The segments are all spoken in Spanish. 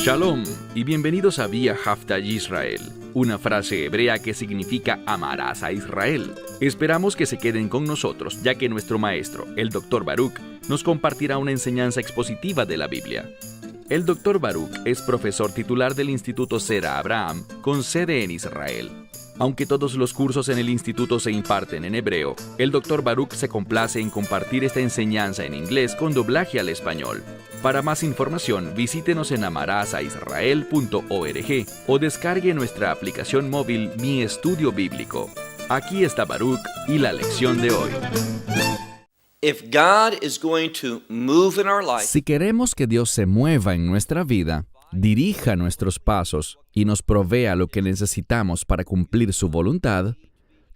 Shalom y bienvenidos a Vía Hafta Yisrael, una frase hebrea que significa amarás a Israel. Esperamos que se queden con nosotros, ya que nuestro maestro, el Dr. Baruch, nos compartirá una enseñanza expositiva de la Biblia. El Dr. Baruch es profesor titular del Instituto Sera Abraham, con sede en Israel. Aunque todos los cursos en el instituto se imparten en hebreo, el Dr. Baruch se complace en compartir esta enseñanza en inglés con doblaje al español. Para más información, visítenos en amarasaisrael.org o descargue nuestra aplicación móvil Mi Estudio Bíblico. Aquí está Baruch y la lección de hoy. Si queremos que Dios se mueva en nuestra vida, dirija nuestros pasos y nos provea lo que necesitamos para cumplir su voluntad,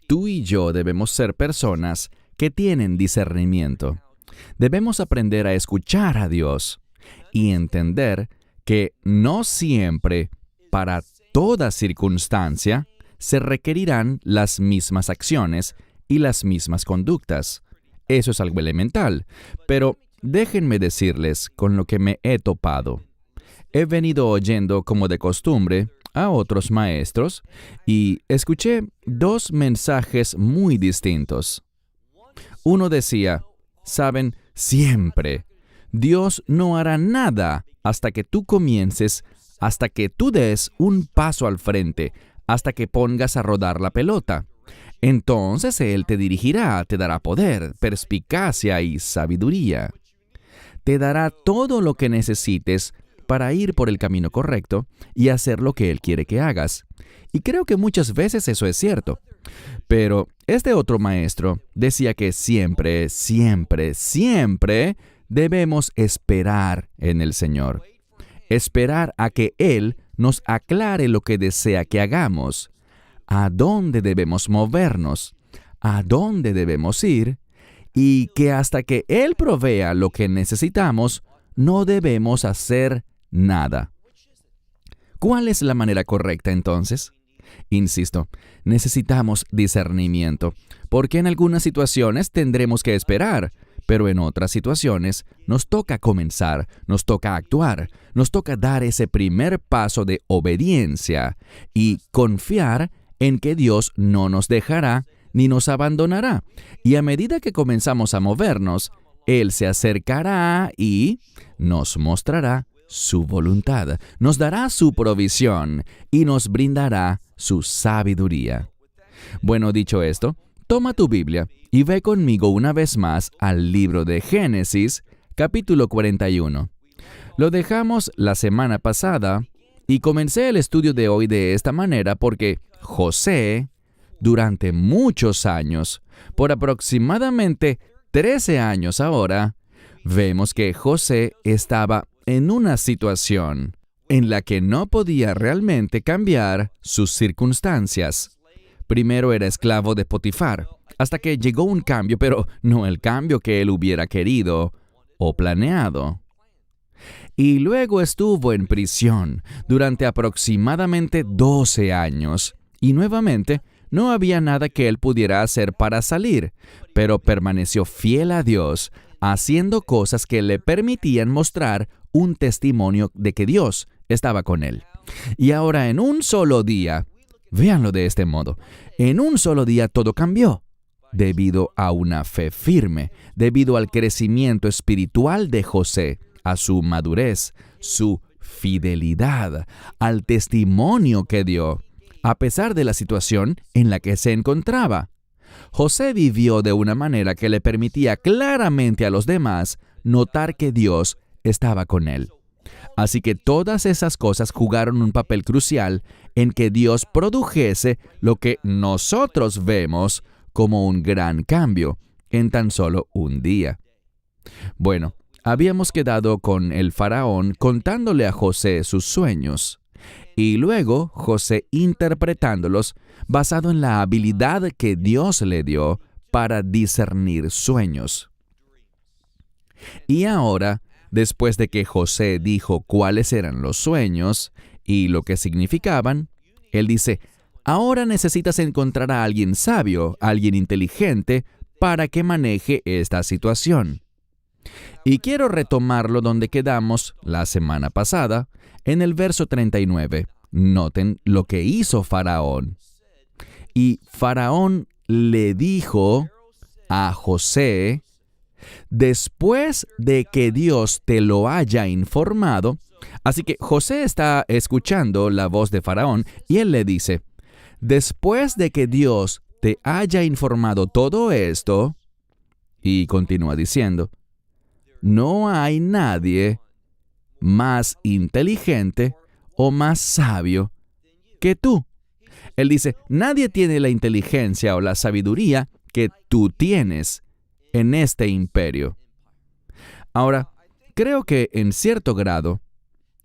tú y yo debemos ser personas que tienen discernimiento. Debemos aprender a escuchar a Dios y entender que no siempre, para toda circunstancia, se requerirán las mismas acciones y las mismas conductas. Eso es algo elemental, pero déjenme decirles con lo que me he topado. He venido oyendo, como de costumbre, a otros maestros y escuché dos mensajes muy distintos. Uno decía, saben, siempre, Dios no hará nada hasta que tú comiences, hasta que tú des un paso al frente, hasta que pongas a rodar la pelota. Entonces Él te dirigirá, te dará poder, perspicacia y sabiduría. Te dará todo lo que necesites para ir por el camino correcto y hacer lo que Él quiere que hagas. Y creo que muchas veces eso es cierto. Pero este otro maestro decía que siempre debemos esperar en el Señor. Esperar a que Él nos aclare lo que desea que hagamos, a dónde debemos movernos, a dónde debemos ir, y que hasta que Él provea lo que necesitamos, no debemos hacer nada. ¿Cuál es la manera correcta entonces? Insisto, necesitamos discernimiento, porque en algunas situaciones tendremos que esperar, pero en otras situaciones nos toca comenzar, nos toca actuar, nos toca dar ese primer paso de obediencia y confiar en que Dios no nos dejará ni nos abandonará. Y a medida que comenzamos a movernos, Él se acercará y nos mostrará su voluntad, nos dará su provisión y nos brindará su sabiduría. Bueno, dicho esto, toma tu Biblia y ve conmigo una vez más al libro de Génesis, capítulo 41. Lo dejamos la semana pasada y comencé el estudio de hoy de esta manera porque José, durante muchos años, por aproximadamente 13 años ahora, vemos que José estaba en una situación en la que no podía realmente cambiar sus circunstancias. Primero era esclavo de Potifar, hasta que llegó un cambio, pero no el cambio que él hubiera querido o planeado. Y luego estuvo en prisión durante aproximadamente 12 años, y nuevamente no había nada que él pudiera hacer para salir, pero permaneció fiel a Dios, haciendo cosas que le permitían mostrar un testimonio de que Dios estaba con él. Y ahora en un solo día, véanlo de este modo, en un solo día todo cambió, debido a una fe firme, debido al crecimiento espiritual de José, a su madurez, su fidelidad, al testimonio que dio, a pesar de la situación en la que se encontraba. José vivió de una manera que le permitía claramente a los demás notar que Dios estaba con él. Así que todas esas cosas jugaron un papel crucial en que Dios produjese lo que nosotros vemos como un gran cambio en tan solo un día. Bueno, habíamos quedado con el faraón contándole a José sus sueños, y luego José interpretándolos basado en la habilidad que Dios le dio para discernir sueños. Y ahora, después de que José dijo cuáles eran los sueños y lo que significaban, él dice, ahora necesitas encontrar a alguien sabio, alguien inteligente, para que maneje esta situación. Y quiero retomarlo donde quedamos la semana pasada, en el verso 39. Noten lo que hizo Faraón. Y Faraón le dijo a José, después de que Dios te lo haya informado. Así que José está escuchando la voz de Faraón y él le dice, después de que Dios te haya informado todo esto, y continúa diciendo, no hay nadie más inteligente o más sabio que tú. Él dice, nadie tiene la inteligencia o la sabiduría que tú tienes en este imperio. Ahora, creo que en cierto grado,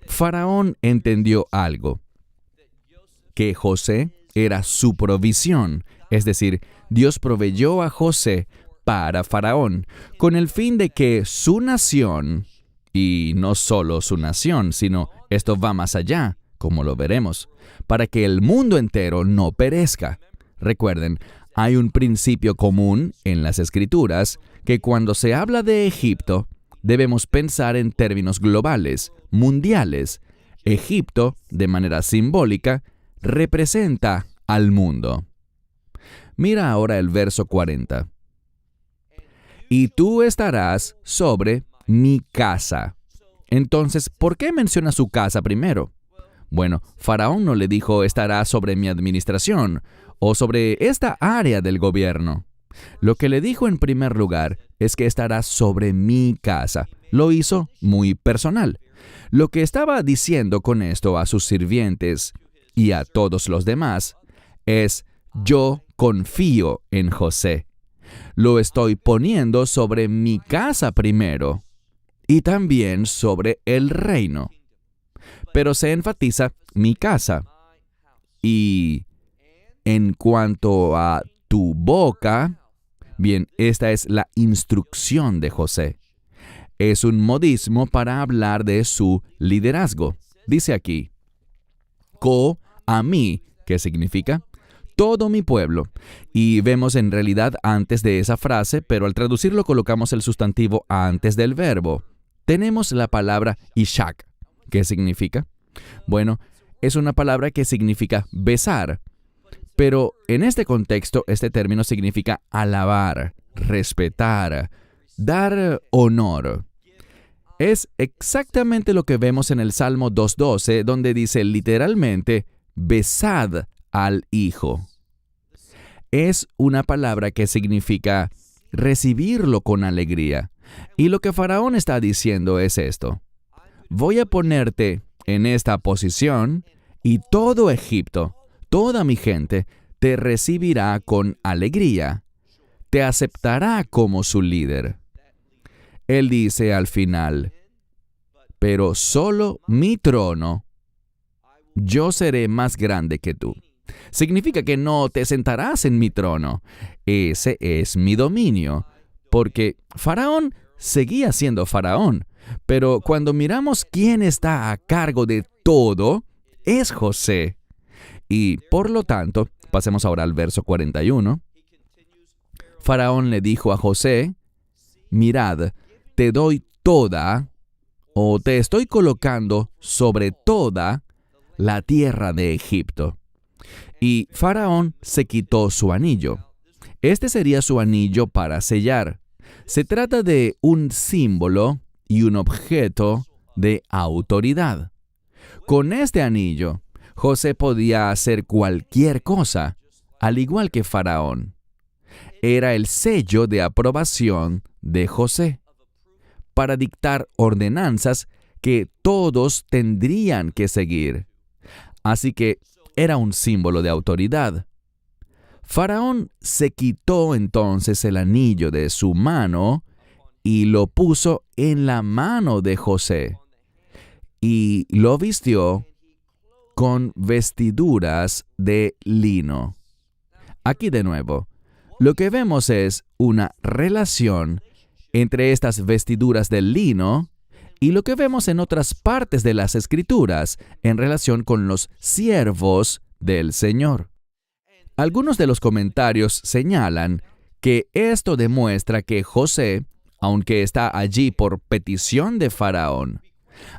Faraón entendió algo, que José era su provisión, es decir, Dios proveyó a José para Faraón, con el fin de que su nación, y no solo su nación, sino esto va más allá, como lo veremos, para que el mundo entero no perezca. Recuerden, hay un principio común en las Escrituras que cuando se habla de Egipto, debemos pensar en términos globales, mundiales. Egipto, de manera simbólica, representa al mundo. Mira ahora el verso 40. Y tú estarás sobre mi casa. Entonces, ¿por qué menciona su casa primero? Bueno, Faraón no le dijo estará sobre mi administración o sobre esta área del gobierno. Lo que le dijo en primer lugar es que estará sobre mi casa. Lo hizo muy personal. Lo que estaba diciendo con esto a sus sirvientes y a todos los demás es, yo confío en José. Lo estoy poniendo sobre mi casa primero y también sobre el reino. Pero se enfatiza mi casa. Y en cuanto a tu boca, bien, esta es la instrucción de José. Es un modismo para hablar de su liderazgo. Dice aquí, co a mí, ¿qué significa? Todo mi pueblo. Y vemos en realidad antes de esa frase, pero al traducirlo colocamos el sustantivo antes del verbo. Tenemos la palabra ishak. ¿Qué significa? Bueno, es una palabra que significa besar. Pero en este contexto, este término significa alabar, respetar, dar honor. Es exactamente lo que vemos en el Salmo 2:12, donde dice literalmente, besad al Hijo. Es una palabra que significa recibirlo con alegría. Y lo que Faraón está diciendo es esto. Voy a ponerte en esta posición y todo Egipto, toda mi gente, te recibirá con alegría. Te aceptará como su líder. Él dice al final, pero solo mi trono, yo seré más grande que tú. Significa que no te sentarás en mi trono. Ese es mi dominio. Porque Faraón seguía siendo Faraón. Pero cuando miramos quién está a cargo de todo, es José. Y por lo tanto, pasemos ahora al verso 41. Faraón le dijo a José, mirad, te doy toda, o te estoy colocando sobre toda la tierra de Egipto. Y Faraón se quitó su anillo. Este sería su anillo para sellar. Se trata de un símbolo y un objeto de autoridad. Con este anillo, José podía hacer cualquier cosa, al igual que Faraón. Era el sello de aprobación de José para dictar ordenanzas que todos tendrían que seguir. Así que era un símbolo de autoridad. Faraón se quitó entonces el anillo de su mano y lo puso en la mano de José y lo vistió con vestiduras de lino. Aquí de nuevo, lo que vemos es una relación entre estas vestiduras de lino y lo que vemos en otras partes de las Escrituras en relación con los siervos del Señor. Algunos de los comentarios señalan que esto demuestra que José, aunque está allí por petición de Faraón,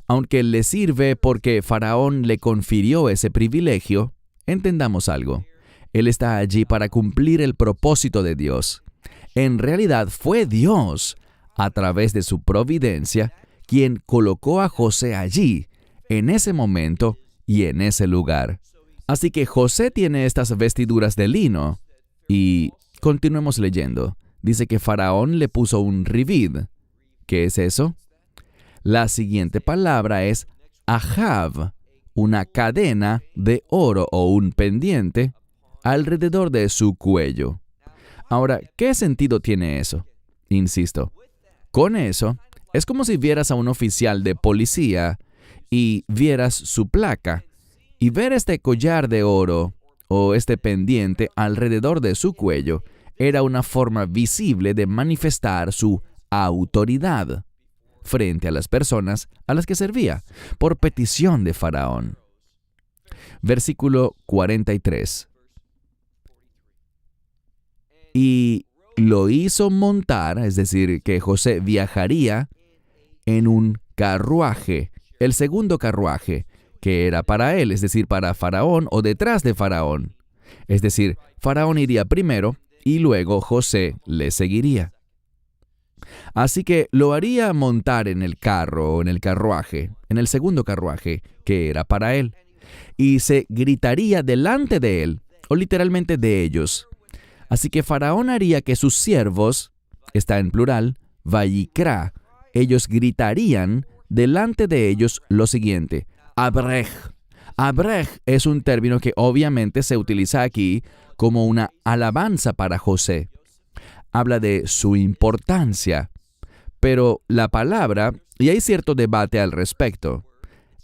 aunque le sirve porque Faraón le confirió ese privilegio, entendamos algo. Él está allí para cumplir el propósito de Dios. En realidad fue Dios, a través de su providencia, quien colocó a José allí, en ese momento y en ese lugar. Así que José tiene estas vestiduras de lino. Y continuemos leyendo. Dice que Faraón le puso un rivid. ¿Qué es eso? La siguiente palabra es ajav, una cadena de oro o un pendiente alrededor de su cuello. Ahora, ¿qué sentido tiene eso? Insisto, con eso es como si vieras a un oficial de policía y vieras su placa, y ver este collar de oro o este pendiente alrededor de su cuello era una forma visible de manifestar su autoridad frente a las personas a las que servía, por petición de Faraón. Versículo 43. Y lo hizo montar, es decir, que José viajaría en un carruaje, el segundo carruaje, que era para él, es decir, para Faraón o detrás de Faraón. Es decir, Faraón iría primero y luego José le seguiría. Así que lo haría montar en el carro o en el carruaje, en el segundo carruaje, que era para él. Y se gritaría delante de él, o literalmente de ellos. Así que Faraón haría que sus siervos, está en plural, vayikra, ellos gritarían delante de ellos lo siguiente: Abrej. Abrej es un término que obviamente se utiliza aquí como una alabanza para José. Habla de su importancia. Pero la palabra, y hay cierto debate al respecto,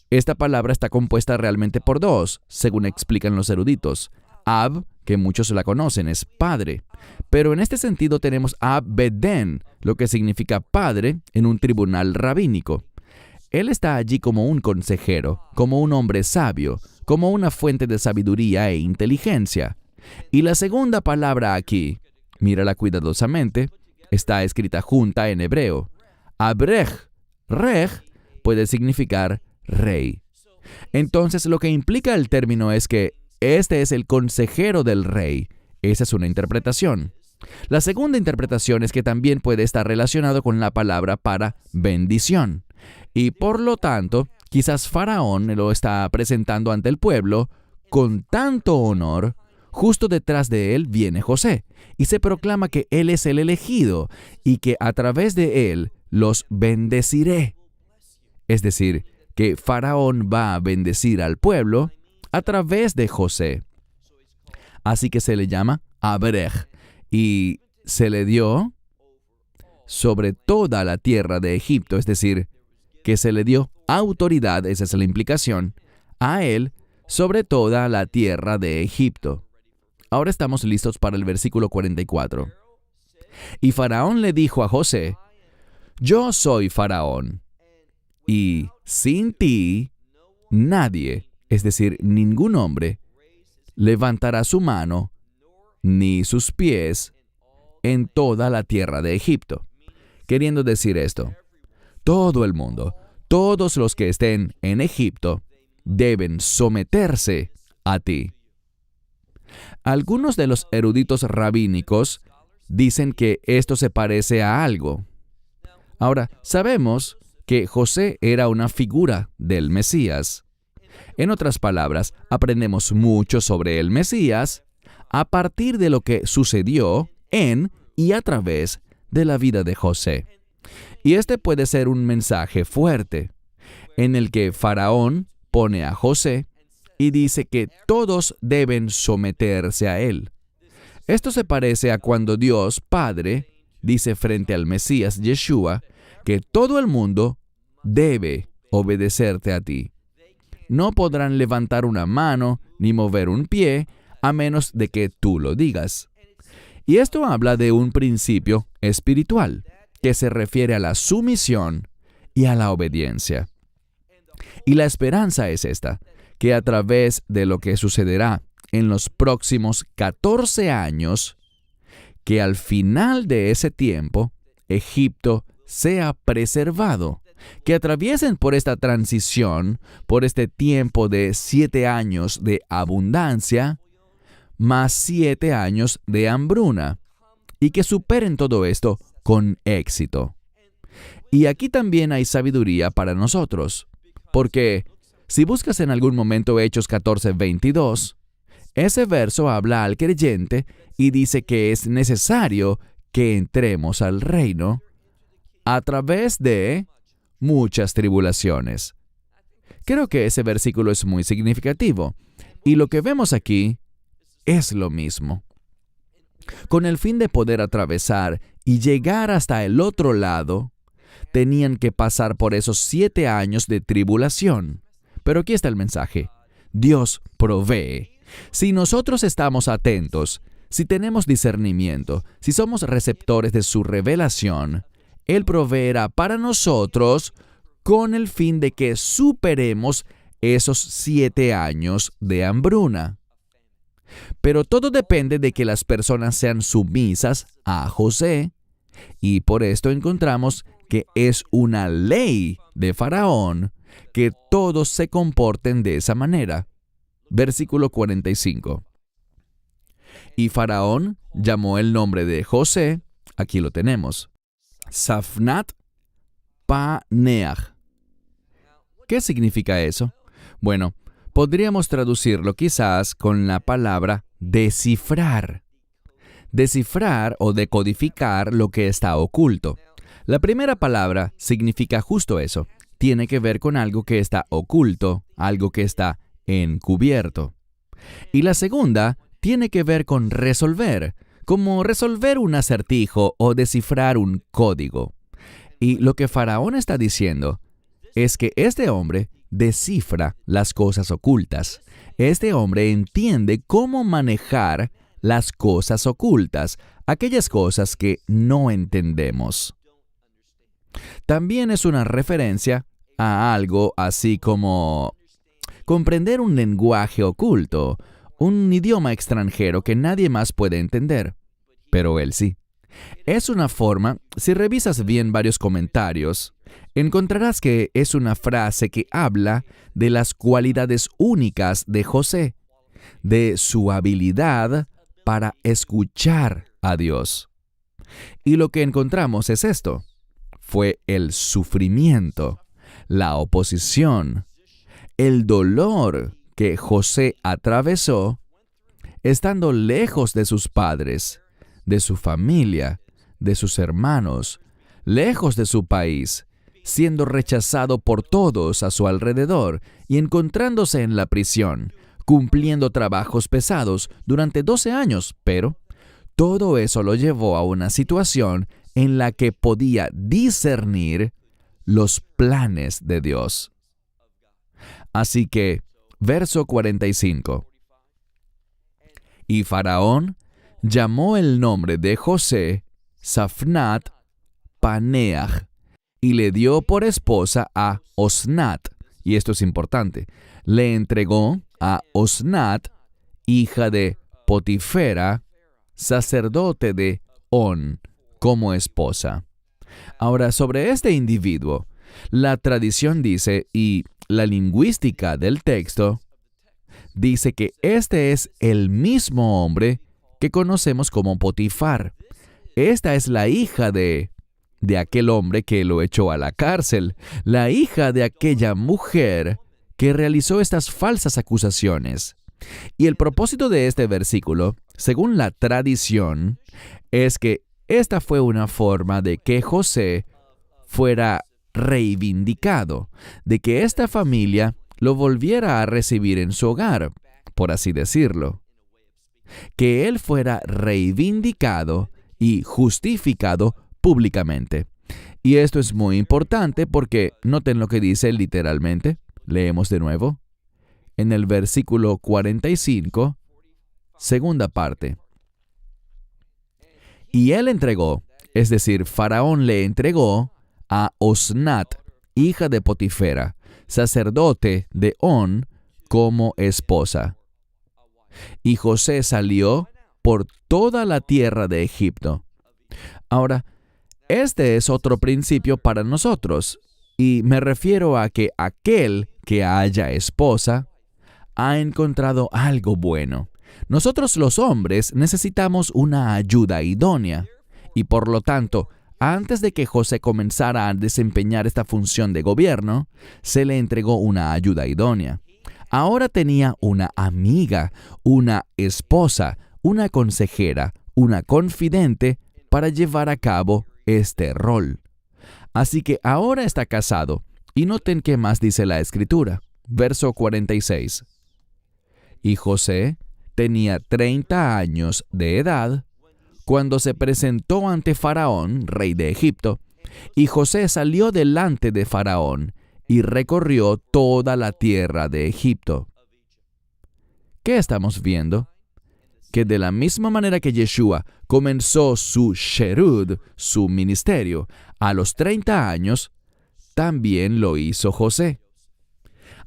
esta palabra está compuesta realmente por dos, según explican los eruditos. Ab, que muchos la conocen, es padre. Pero en este sentido tenemos Ab-Beden, lo que significa padre en un tribunal rabínico. Él está allí como un consejero, como un hombre sabio, como una fuente de sabiduría e inteligencia. Y la segunda palabra aquí, mírala cuidadosamente, está escrita junta en hebreo. Abrej, rej, puede significar rey. Entonces lo que implica el término es que este es el consejero del rey. Esa es una interpretación. La segunda interpretación es que también puede estar relacionado con la palabra para bendición. Y por lo tanto, quizás Faraón lo está presentando ante el pueblo con tanto honor. Justo detrás de él viene José, y se proclama que él es el elegido, y que a través de él los bendeciré. Es decir, que Faraón va a bendecir al pueblo a través de José. Así que se le llama Abrej, y se le dio sobre toda la tierra de Egipto, es decir, que se le dio autoridad, esa es la implicación, a él sobre toda la tierra de Egipto. Ahora estamos listos para el versículo 44. Y Faraón le dijo a José: Yo soy Faraón, y sin ti nadie, es decir, ningún hombre, levantará su mano ni sus pies en toda la tierra de Egipto. Queriendo decir esto, todo el mundo, todos los que estén en Egipto, deben someterse a ti. Algunos de los eruditos rabínicos dicen que esto se parece a algo. Ahora, sabemos que José era una figura del Mesías. En otras palabras, aprendemos mucho sobre el Mesías a partir de lo que sucedió en y a través de la vida de José. Y este puede ser un mensaje fuerte, en el que Faraón pone a José y dice que todos deben someterse a él. Esto se parece a cuando Dios Padre dice frente al Mesías Yeshua que todo el mundo debe obedecerte a ti. No podrán levantar una mano ni mover un pie a menos de que tú lo digas. Y esto habla de un principio espiritual que se refiere a la sumisión y a la obediencia. Y la esperanza es esta, que a través de lo que sucederá en los próximos 14 años, que al final de ese tiempo, Egipto sea preservado, que atraviesen por esta transición, por este tiempo de 7 años de abundancia, más 7 años de hambruna, y que superen todo esto con éxito. Y aquí también hay sabiduría para nosotros, porque si buscas en algún momento Hechos 14:22, ese verso habla al creyente y dice que es necesario que entremos al reino a través de muchas tribulaciones. Creo que ese versículo es muy significativo, y lo que vemos aquí es lo mismo. Con el fin de poder atravesar y llegar hasta el otro lado, tenían que pasar por esos 7 años de tribulación. Pero aquí está el mensaje. Dios provee. Si nosotros estamos atentos, si tenemos discernimiento, si somos receptores de su revelación, Él proveerá para nosotros con el fin de que superemos esos 7 años de hambruna. Pero todo depende de que las personas sean sumisas a José, y por esto encontramos que es una ley de Faraón que todos se comporten de esa manera. Versículo 45. Y Faraón llamó el nombre de José, aquí lo tenemos, Safnat Paneah. ¿Qué significa eso? Bueno, podríamos traducirlo quizás con la palabra descifrar. Descifrar o decodificar lo que está oculto. La primera palabra significa justo eso. Tiene que ver con algo que está oculto, algo que está encubierto. Y la segunda tiene que ver con resolver, como resolver un acertijo o descifrar un código. Y lo que Faraón está diciendo es que este hombre descifra las cosas ocultas. Este hombre entiende cómo manejar las cosas ocultas, aquellas cosas que no entendemos. También es una referencia a algo así como comprender un lenguaje oculto, un idioma extranjero que nadie más puede entender, pero él sí. Es una forma, si revisas bien varios comentarios, encontrarás que es una frase que habla de las cualidades únicas de José, de su habilidad para escuchar a Dios. Y lo que encontramos es esto. Fue el sufrimiento, la oposición, el dolor que José atravesó estando lejos de sus padres, de su familia, de sus hermanos, lejos de su país, siendo rechazado por todos a su alrededor y encontrándose en la prisión, cumpliendo trabajos pesados durante 12 años, pero todo eso lo llevó a una situación en la que podía discernir los planes de Dios. Así que, verso 45. Y Faraón llamó el nombre de José Safnat Paneah y le dio por esposa a Osnat. Y esto es importante. Le entregó a Osnat, hija de Potifera, sacerdote de On, como esposa. Ahora, sobre este individuo, la tradición dice, y la lingüística del texto, dice que este es el mismo hombre que conocemos como Potifar. Esta es la hija de aquel hombre que lo echó a la cárcel, la hija de aquella mujer que realizó estas falsas acusaciones. Y el propósito de este versículo, según la tradición, es que esta fue una forma de que José fuera reivindicado, de que esta familia lo volviera a recibir en su hogar, por así decirlo. Que él fuera reivindicado y justificado públicamente. Y esto es muy importante porque noten lo que dice literalmente. Leemos de nuevo. En el versículo 45, segunda parte. Y él entregó, es decir, Faraón le entregó a Osnat, hija de Potifera, sacerdote de On, como esposa. Y José salió por toda la tierra de Egipto. Ahora, Este es otro principio para nosotros, y me refiero a que aquel que haya esposa ha encontrado algo bueno. Nosotros los hombres necesitamos una ayuda idónea, y por lo tanto, antes de que José comenzara a desempeñar esta función de gobierno, se le entregó una ayuda idónea. Ahora tenía una amiga, una esposa, una consejera, una confidente para llevar a cabo este rol. Así que ahora está casado, y noten qué más dice la Escritura. Verso 46. Y José tenía 30 años de edad cuando se presentó ante Faraón, rey de Egipto, y José salió delante de Faraón y recorrió toda la tierra de Egipto. ¿Qué estamos viendo? Que de la misma manera que Yeshua comenzó su sherud, su ministerio, a los 30 años, también lo hizo José.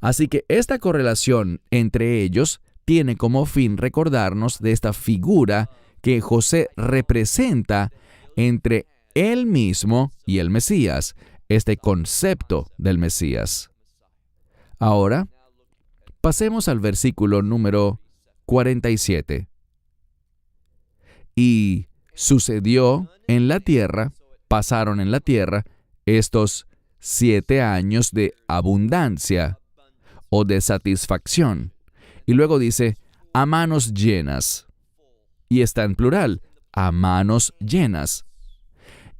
Así que esta correlación entre ellos tiene como fin recordarnos de esta figura que José representa entre él mismo y el Mesías, este concepto del Mesías. Ahora, pasemos al versículo número 47. Y sucedió en la tierra, pasaron en la tierra, estos 7 años de abundancia o de satisfacción. Y luego dice, a manos llenas. Y está en plural, a manos llenas.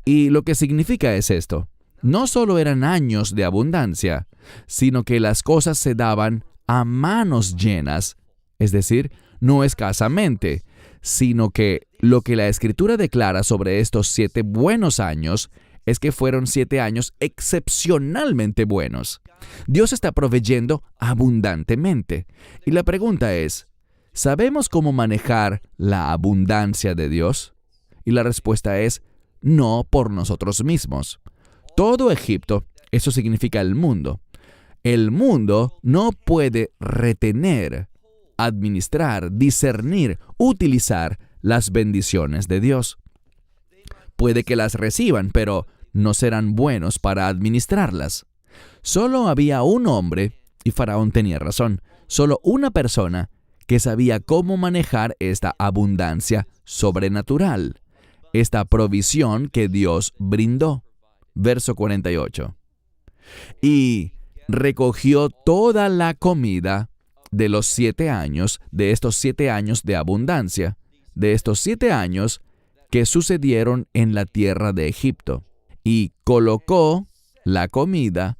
Y lo que significa es esto. No solo eran años de abundancia, sino que las cosas se daban a manos llenas, es decir, no escasamente, sino que lo que la Escritura declara sobre estos 7 buenos años es que fueron 7 años excepcionalmente buenos. Dios está proveyendo abundantemente. Y la pregunta es, ¿sabemos cómo manejar la abundancia de Dios? Y la respuesta es, no por nosotros mismos. Todo Egipto, eso significa el mundo. El mundo no puede retener, administrar, discernir, utilizar las bendiciones de Dios. Puede que las reciban, pero no serán buenos para administrarlas. Solo había un hombre, y Faraón tenía razón, solo una persona que sabía cómo manejar esta abundancia sobrenatural, esta provisión que Dios brindó. Verso 48. Y recogió toda la comida de los 7 años, de estos 7 años de abundancia, de estos 7 años que sucedieron en la tierra de Egipto, y colocó la comida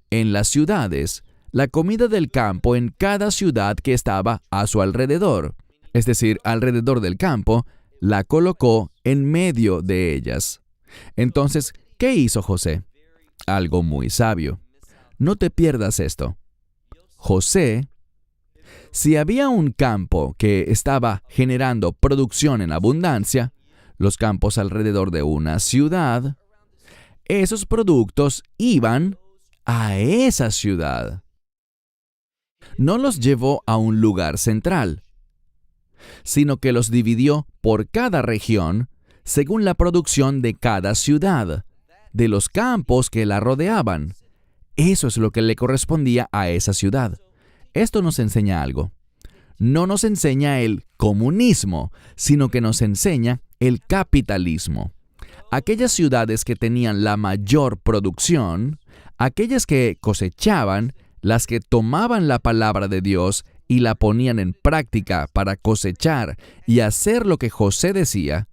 en las ciudades, la comida del campo en cada ciudad que estaba a su alrededor, es decir, alrededor del campo, la colocó en medio de ellas. Entonces, ¿qué hizo José? Algo muy sabio. No te pierdas esto. José, si había un campo que estaba generando producción en abundancia, los campos alrededor de una ciudad, esos productos iban a esa ciudad. No los llevó a un lugar central, sino que los dividió por cada región según la producción de cada ciudad, de los campos que la rodeaban. Eso es lo que le correspondía a esa ciudad. Esto nos enseña algo. No nos enseña el comunismo, sino que nos enseña el capitalismo. Aquellas ciudades que tenían la mayor producción, aquellas que cosechaban, las que tomaban la palabra de Dios y la ponían en práctica para cosechar y hacer lo que José decía,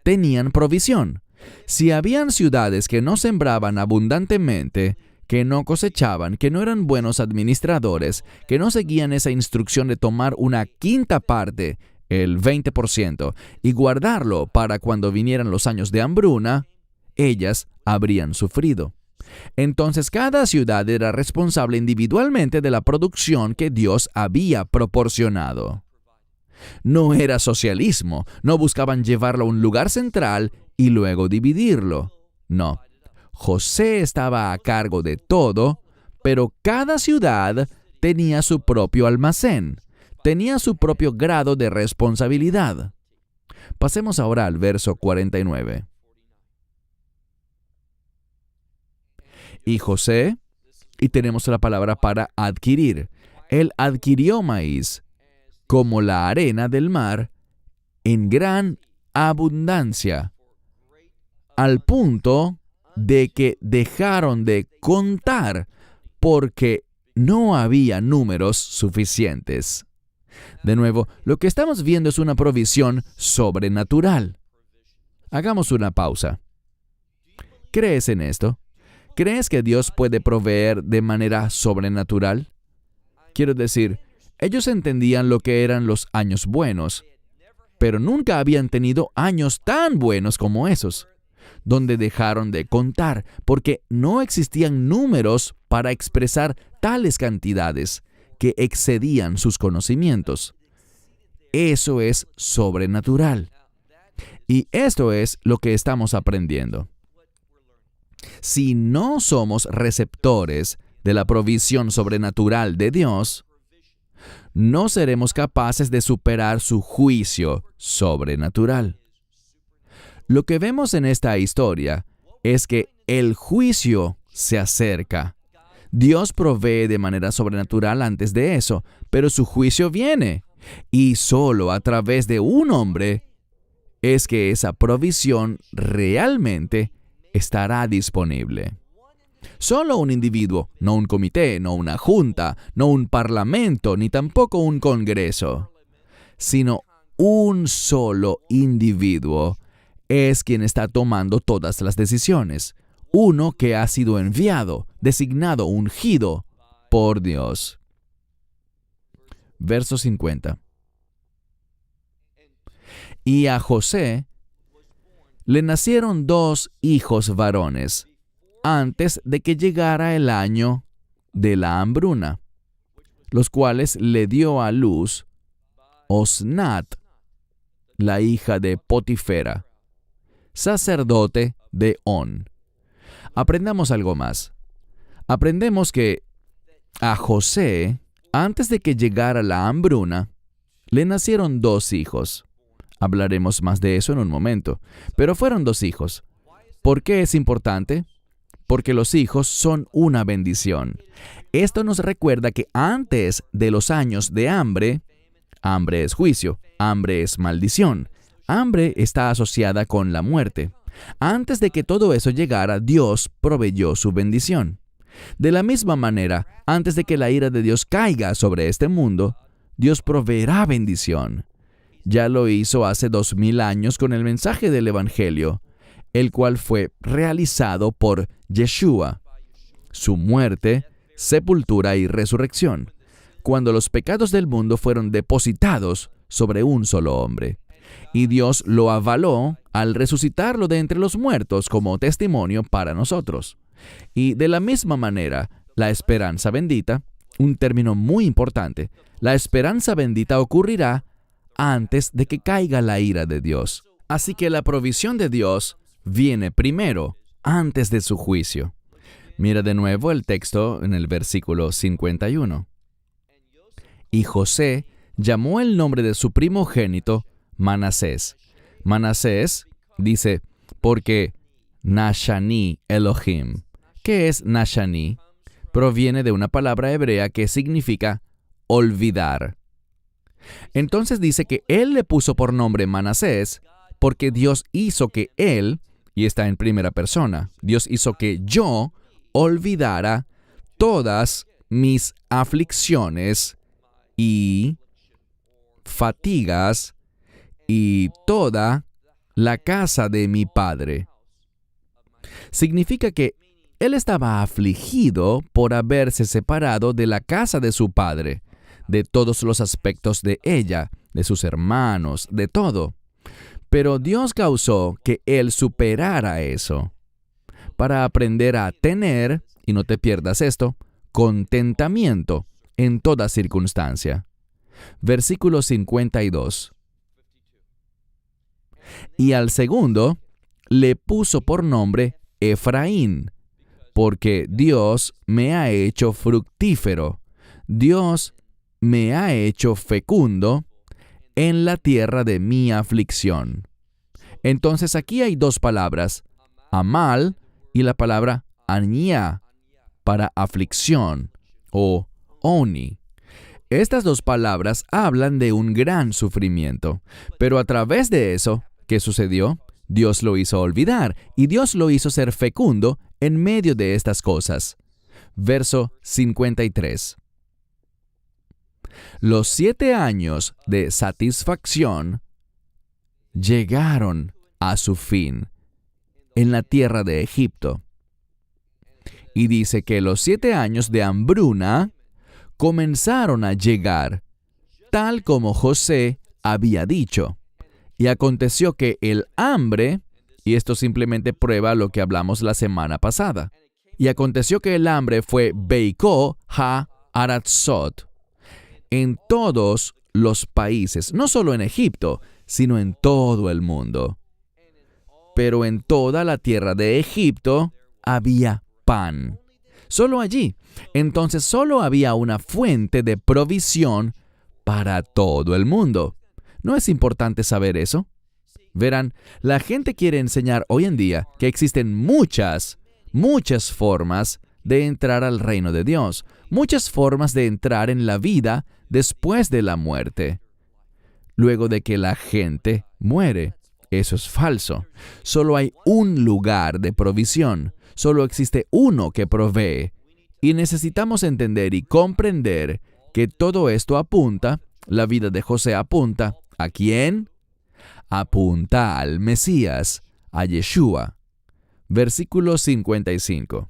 tenían provisión. Si habían ciudades que no sembraban abundantemente, que no cosechaban, que no eran buenos administradores, que no seguían esa instrucción de tomar una quinta parte, el 20%, y guardarlo para cuando vinieran los años de hambruna, ellas habrían sufrido. Entonces cada ciudad era responsable individualmente de la producción que Dios había proporcionado. No era socialismo, no buscaban llevarlo a un lugar central y luego dividirlo. No, José estaba a cargo de todo, pero cada ciudad tenía su propio almacén, tenía su propio grado de responsabilidad. Pasemos ahora al verso 49. Y José, y tenemos la palabra para adquirir. Él adquirió maíz como la arena del mar en gran abundancia, al punto de que dejaron de contar porque no había números suficientes. De nuevo, lo que estamos viendo es una provisión sobrenatural. Hagamos una pausa. ¿Crees en esto? ¿Crees que Dios puede proveer de manera sobrenatural? Quiero decir, ellos entendían lo que eran los años buenos, pero nunca habían tenido años tan buenos como esos, donde dejaron de contar porque no existían números para expresar tales cantidades que excedían sus conocimientos. Eso es sobrenatural. Y esto es lo que estamos aprendiendo. Si no somos receptores de la provisión sobrenatural de Dios, no seremos capaces de superar su juicio sobrenatural. Lo que vemos en esta historia es que el juicio se acerca. Dios provee de manera sobrenatural antes de eso, pero su juicio viene. Y solo a través de un hombre es que esa provisión realmente estará disponible. Solo un individuo, no un comité, no una junta, no un parlamento, ni tampoco un congreso, sino un solo individuo es quien está tomando todas las decisiones. Uno que ha sido enviado, designado, ungido por Dios. Verso 50. Y a José le nacieron 2 hijos varones antes de que llegara el año de la hambruna, los cuales le dio a luz Osnat, la hija de Potifera, sacerdote de On. Aprendamos algo más. Aprendemos que a José, antes de que llegara la hambruna, le nacieron 2 hijos. Hablaremos más de eso en un momento, pero fueron 2 hijos. ¿Por qué es importante? Porque los hijos son una bendición. Esto nos recuerda que antes de los años de hambre, hambre es juicio, hambre es maldición, hambre está asociada con la muerte. Antes de que todo eso llegara, Dios proveyó su bendición. De la misma manera, antes de que la ira de Dios caiga sobre este mundo, Dios proveerá bendición. Ya lo hizo hace 2000 años con el mensaje del Evangelio, el cual fue realizado por Yeshua, su muerte, sepultura y resurrección, cuando los pecados del mundo fueron depositados sobre un solo hombre. Y Dios lo avaló al resucitarlo de entre los muertos como testimonio para nosotros. Y de la misma manera, la esperanza bendita, un término muy importante, la esperanza bendita ocurrirá antes de que caiga la ira de Dios. Así que la provisión de Dios viene primero, antes de su juicio. Mira de nuevo el texto en el versículo 51. Y José llamó el nombre de su primogénito Manasés. Manasés dice, porque Nashani Elohim. ¿Qué es Nashani? Proviene de una palabra hebrea que significa olvidar. Entonces dice que él le puso por nombre Manasés porque Dios hizo que él, y está en primera persona, Dios hizo que yo olvidara todas mis aflicciones y fatigas y toda la casa de mi padre. Significa que él estaba afligido por haberse separado de la casa de su padre, de todos los aspectos de ella, de sus hermanos, de todo. Pero Dios causó que él superara eso, para aprender a tener, y no te pierdas esto, contentamiento en toda circunstancia. Versículo 52. Y al segundo le puso por nombre Efraín, porque Dios me ha hecho fructífero, Dios me ha hecho fecundo en la tierra de mi aflicción. Entonces aquí hay 2 palabras, amal y la palabra aniá, para aflicción o oni. Estas dos palabras hablan de un gran sufrimiento, pero a través de eso, ¿qué sucedió? Dios lo hizo olvidar y Dios lo hizo ser fecundo en medio de estas cosas. Verso 53. Los 7 años de satisfacción llegaron a su fin en la tierra de Egipto. Y dice que los 7 años de hambruna comenzaron a llegar, tal como José había dicho. Y aconteció que el hambre, y esto simplemente prueba lo que hablamos la semana pasada, y aconteció que el hambre fue Beiko ha-Aratzot en todos los países, no solo en Egipto, sino en todo el mundo. Pero en toda la tierra de Egipto había pan. Solo allí. Entonces solo había una fuente de provisión para todo el mundo. ¿No es importante saber eso? Verán, la gente quiere enseñar hoy en día que existen muchas formas de entrar al reino de Dios, muchas formas de entrar en la vida después de la muerte, luego de que la gente muere. Eso es falso. Solo hay un lugar de provisión, solo existe uno que provee, y necesitamos entender y comprender que todo esto apunta, la vida de José apunta, ¿a quién? Apunta al Mesías, a Yeshua. Versículo 55.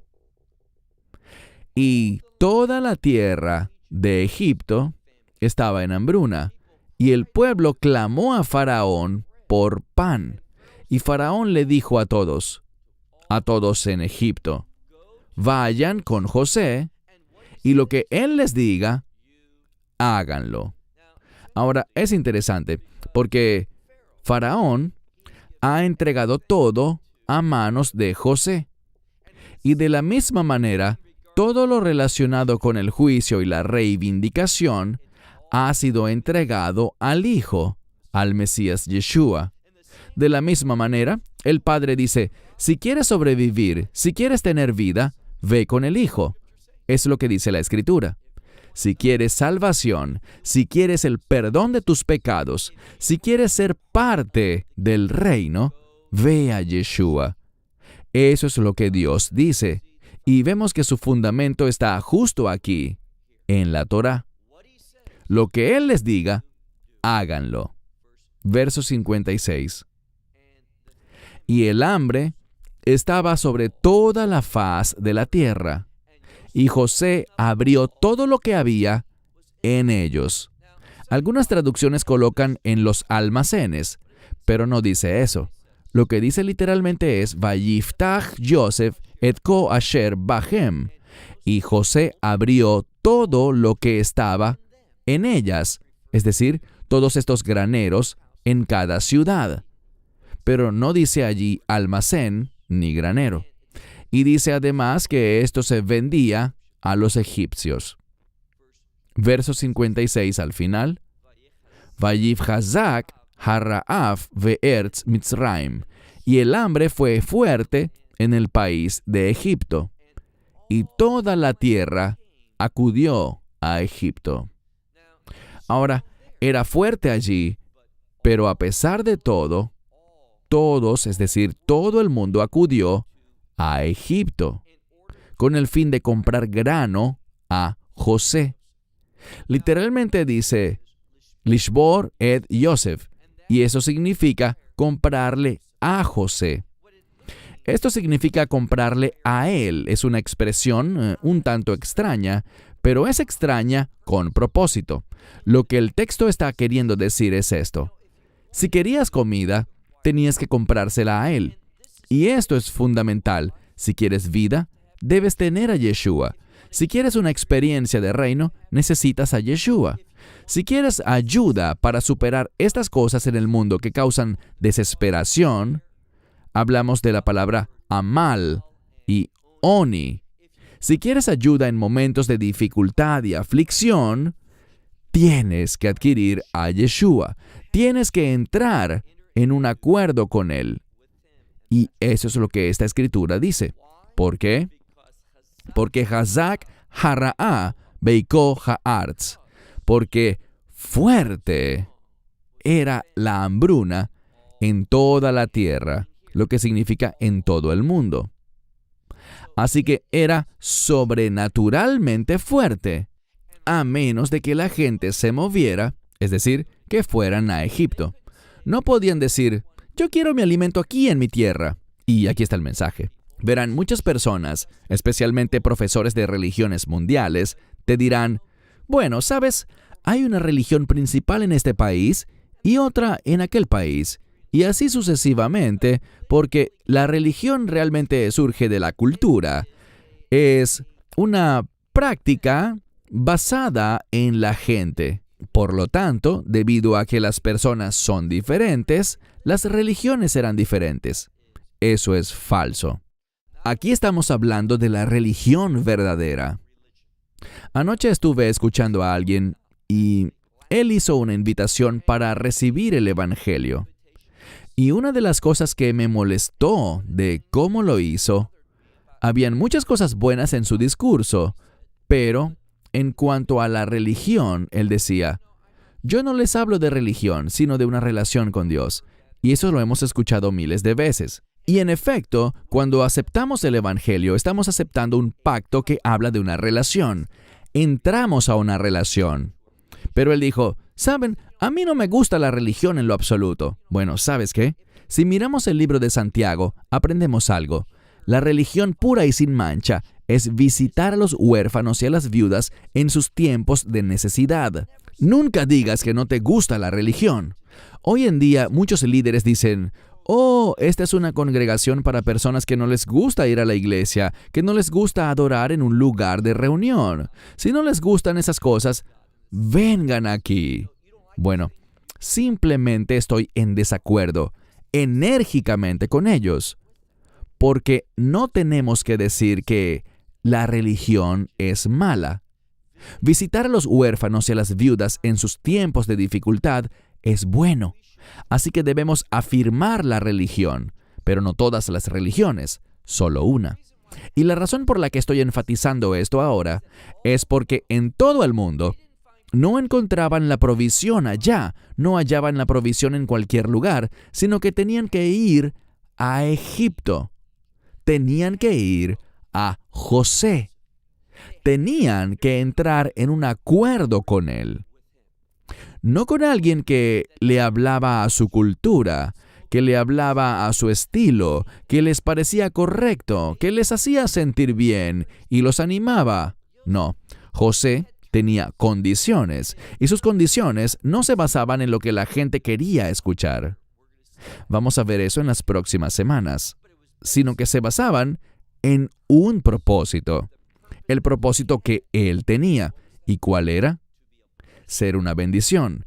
Y toda la tierra de Egipto estaba en hambruna, y el pueblo clamó a Faraón por pan. Y Faraón le dijo a todos en Egipto, vayan con José, y lo que él les diga, háganlo. Ahora, es interesante, porque Faraón ha entregado todo a manos de José. Y de la misma manera, todo lo relacionado con el juicio y la reivindicación ha sido entregado al Hijo, al Mesías Yeshua. De la misma manera, el Padre dice, si quieres sobrevivir, si quieres tener vida, ve con el Hijo. Es lo que dice la Escritura. Si quieres salvación, si quieres el perdón de tus pecados, si quieres ser parte del reino, ve a Yeshua. Eso es lo que Dios dice. Y vemos que su fundamento está justo aquí, en la Torá. Lo que Él les diga, háganlo. Verso 56. Y el hambre estaba sobre toda la faz de la tierra, y José abrió todo lo que había en ellos. Algunas traducciones colocan en los almacenes, pero no dice eso. Lo que dice literalmente es Vayiftach Yosef et ko asher bahem. Y José abrió todo lo que estaba en ellas, es decir, todos estos graneros en cada ciudad. Pero no dice allí almacén ni granero. Y dice además que esto se vendía a los egipcios. Verso 56 al final. Vayifchazak harraaf ve'erz Mitzrayim. Y el hambre fue fuerte en el país de Egipto. Y toda la tierra acudió a Egipto. Ahora, era fuerte allí, pero a pesar de todo, todos, es decir, todo el mundo acudió a Egipto, con el fin de comprar grano a José. Literalmente dice, Lishbor et Yosef, y eso significa comprarle a José. Esto significa comprarle a él. Es una expresión un tanto extraña, pero es extraña con propósito. Lo que el texto está queriendo decir es esto. Si querías comida, tenías que comprársela a él. Y esto es fundamental. Si quieres vida, debes tener a Yeshua. Si quieres una experiencia de reino, necesitas a Yeshua. Si quieres ayuda para superar estas cosas en el mundo que causan desesperación, hablamos de la palabra amal y oni. Si quieres ayuda en momentos de dificultad y aflicción, tienes que adquirir a Yeshua. Tienes que entrar en un acuerdo con Él. Y eso es lo que esta escritura dice. ¿Por qué? porque Hazak Hara'a Beiko Ha'artz, porque fuerte era la hambruna en toda la tierra, lo que significa en todo el mundo. Así que era sobrenaturalmente fuerte, a menos de que la gente se moviera, es decir, que fueran a Egipto. No podían decir, yo quiero mi alimento aquí en mi tierra. Y aquí está el mensaje. Verán, muchas personas, especialmente profesores de religiones mundiales, te dirán, bueno, ¿sabes? Hay una religión principal en este país y otra en aquel país. Y así sucesivamente, porque la religión realmente surge de la cultura. Es una práctica basada en la gente. Por lo tanto, debido a que las personas son diferentes, las religiones serán diferentes. Eso es falso. Aquí estamos hablando de la religión verdadera. Anoche estuve escuchando a alguien y él hizo una invitación para recibir el Evangelio. Y una de las cosas que me molestó de cómo lo hizo, habían muchas cosas buenas en su discurso, pero en cuanto a la religión, él decía, yo no les hablo de religión, sino de una relación con Dios. Y eso lo hemos escuchado miles de veces. Y en efecto, cuando aceptamos el Evangelio, estamos aceptando un pacto que habla de una relación. Entramos a una relación. Pero él dijo, ¿saben? A mí no me gusta la religión en lo absoluto. Bueno, ¿sabes qué? Si miramos el libro de Santiago, aprendemos algo. La religión pura y sin mancha es visitar a los huérfanos y a las viudas en sus tiempos de necesidad. Nunca digas que no te gusta la religión. Hoy en día, muchos líderes dicen, oh, esta es una congregación para personas que no les gusta ir a la iglesia, que no les gusta adorar en un lugar de reunión. Si no les gustan esas cosas, vengan aquí. Bueno, simplemente estoy en desacuerdo, enérgicamente con ellos, porque no tenemos que decir que la religión es mala. Visitar a los huérfanos y a las viudas en sus tiempos de dificultad es bueno. Así que debemos afirmar la religión, pero no todas las religiones, solo una. Y la razón por la que estoy enfatizando esto ahora es porque en todo el mundo no encontraban la provisión allá, no hallaban la provisión en cualquier lugar, sino que tenían que ir a Egipto. Tenían que ir a José. Tenían que entrar en un acuerdo con él. No con alguien que le hablaba a su cultura, que le hablaba a su estilo, que les parecía correcto, que les hacía sentir bien y los animaba. No, José tenía condiciones, y sus condiciones no se basaban en lo que la gente quería escuchar. Vamos a ver eso en las próximas semanas, sino que se basaban en un propósito, el propósito que él tenía. ¿Y cuál era? Ser una bendición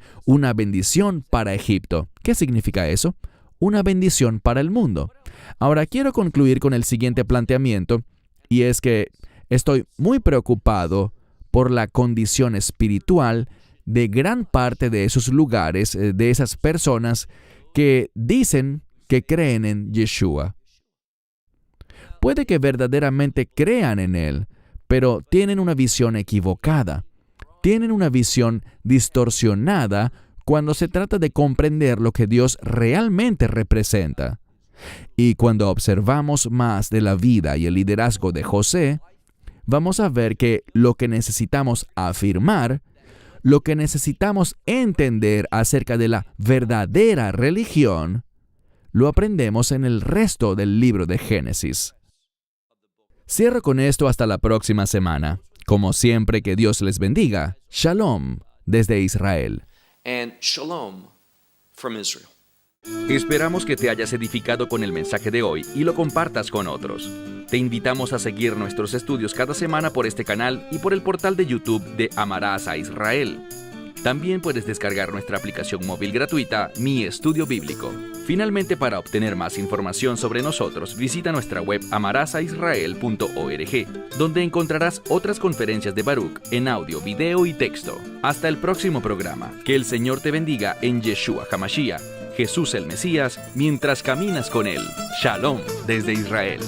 para Egipto. ¿Qué significa eso? Una bendición para el mundo. Ahora quiero concluir con el siguiente planteamiento, y es que estoy muy preocupado por la condición espiritual de gran parte de esos lugares, de esas personas que dicen que creen en Yeshua. Puede que verdaderamente crean en Él, pero tienen una visión equivocada. Tienen una visión distorsionada cuando se trata de comprender lo que Dios realmente representa. Y cuando observamos más de la vida y el liderazgo de José, vamos a ver que lo que necesitamos afirmar, lo que necesitamos entender acerca de la verdadera religión, lo aprendemos en el resto del libro de Génesis. Cierro con esto hasta la próxima semana. Como siempre, que Dios les bendiga. Shalom desde Israel. And shalom from Israel. Esperamos que te hayas edificado con el mensaje de hoy y lo compartas con otros. Te invitamos a seguir nuestros estudios cada semana por este canal y por el portal de YouTube de Amarás a Israel. También puedes descargar nuestra aplicación móvil gratuita, Mi Estudio Bíblico. Finalmente, para obtener más información sobre nosotros, visita nuestra web amarasaisrael.org, donde encontrarás otras conferencias de Baruch en audio, video y texto. Hasta el próximo programa. Que el Señor te bendiga en Yeshua HaMashiach, Jesús el Mesías, mientras caminas con Él. Shalom desde Israel.